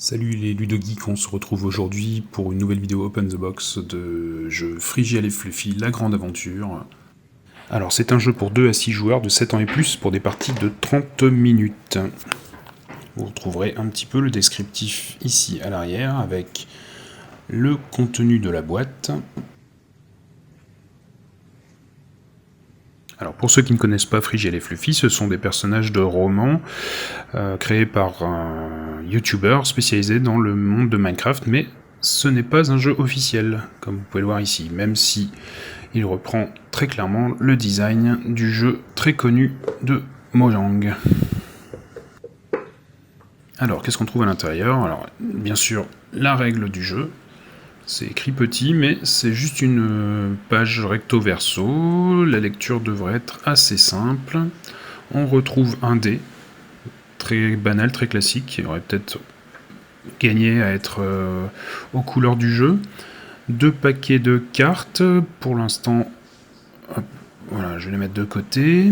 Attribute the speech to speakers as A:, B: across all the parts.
A: Salut les ludogeeks, on se retrouve aujourd'hui pour une nouvelle vidéo Open the Box de jeu Frigiel et Fluffy, la grande aventure. Alors c'est un jeu pour 2 à 6 joueurs de 7 ans et plus pour des parties de 30 minutes. Vous retrouverez un petit peu le descriptif ici à l'arrière avec le contenu de la boîte. Alors pour ceux qui ne connaissent pas Frigiel et Fluffy, ce sont des personnages de romans créés par un YouTuber spécialisé dans le monde de Minecraft, mais ce n'est pas un jeu officiel, comme vous pouvez le voir ici, même si il reprend très clairement le design du jeu très connu de Mojang. Alors, qu'est-ce qu'on trouve à l'intérieur? Alors, bien sûr, la règle du jeu. C'est écrit petit, mais c'est juste une page recto verso. La lecture devrait être assez simple. On retrouve un dé, très banal, très classique, qui aurait peut-être gagné à être aux couleurs du jeu. 2 paquets de cartes, pour l'instant, voilà, je vais les mettre de côté.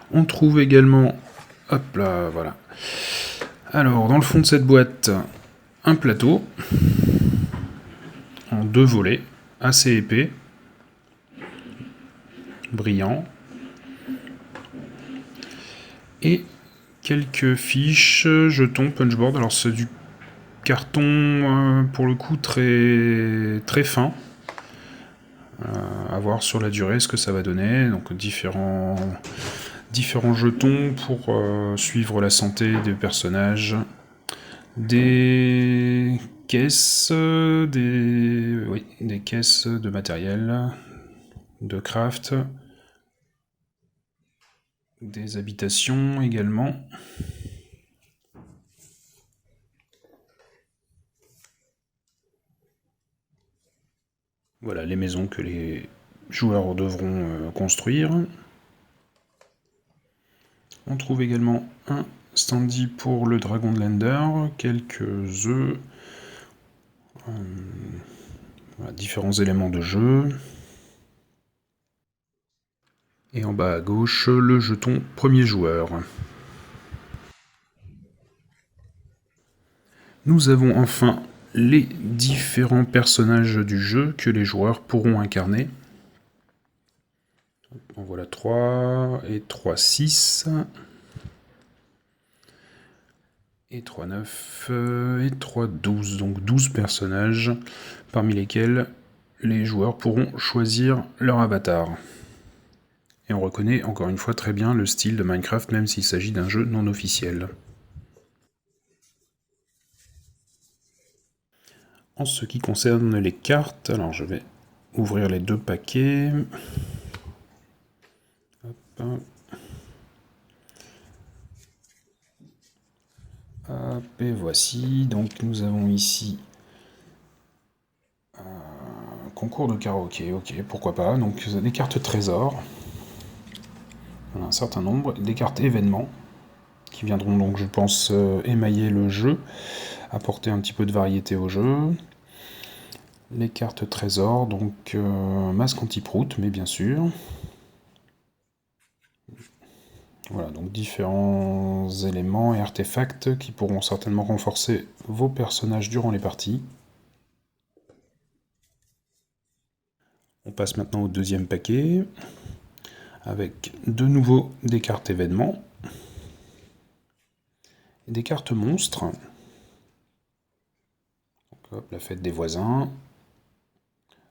A: On trouve également, hop là, voilà. Alors, dans le fond de cette boîte, un plateau, en 2 volets, assez épais, brillant, et quelques fiches, jetons, punchboard. Alors c'est du carton pour le coup très fin. À voir sur la durée ce que ça va donner. Donc différents jetons pour suivre la santé des personnages. Des caisses, des caisses de matériel, de craft, des habitations également. Voilà les maisons que les joueurs devront construire. On trouve également un standy pour le Dragon de Lender, quelques œufs, voilà, différents éléments de jeu. Et en bas à gauche, le jeton premier joueur. Nous avons enfin les différents personnages du jeu que les joueurs pourront incarner. En voilà 3, et 3, 6, et 3, 9, et 3, 12. Donc 12 personnages, parmi lesquels les joueurs pourront choisir leur avatar. Et on reconnaît encore une fois très bien le style de Minecraft, même s'il s'agit d'un jeu non officiel. En ce qui concerne les cartes, alors je vais ouvrir les 2 paquets. Hop. Hop, et voici. Donc nous avons ici un concours de karaoké, ok, pourquoi pas. Donc des cartes trésors, voilà, un certain nombre, des cartes événements, qui viendront donc je pense émailler le jeu, apporter un petit peu de variété au jeu. Les cartes trésors, donc masque anti-prout, mais bien sûr. Voilà, donc différents éléments et artefacts qui pourront certainement renforcer vos personnages durant les parties. On passe maintenant au deuxième paquet, avec de nouveau des cartes événements, et des cartes monstres. Donc, hop, la fête des voisins,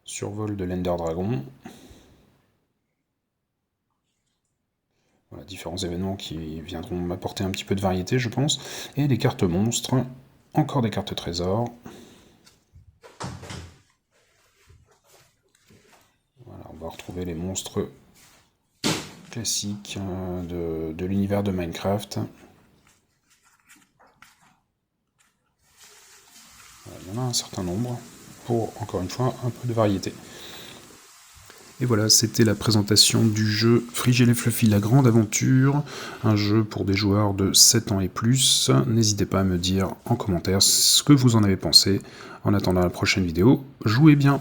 A: survol de l'Ender Dragon. Voilà, différents événements qui viendront m'apporter un petit peu de variété, je pense. Et des cartes monstres, encore des cartes trésors. Voilà, on va retrouver les monstres classiques de l'univers de Minecraft. Voilà, il y en a un certain nombre, pour encore une fois un peu de variété. Et voilà, c'était la présentation du jeu Frigiel et Fluffy, la grande aventure, un jeu pour des joueurs de 7 ans et plus. N'hésitez pas à me dire en commentaire ce que vous en avez pensé. En attendant la prochaine vidéo, jouez bien!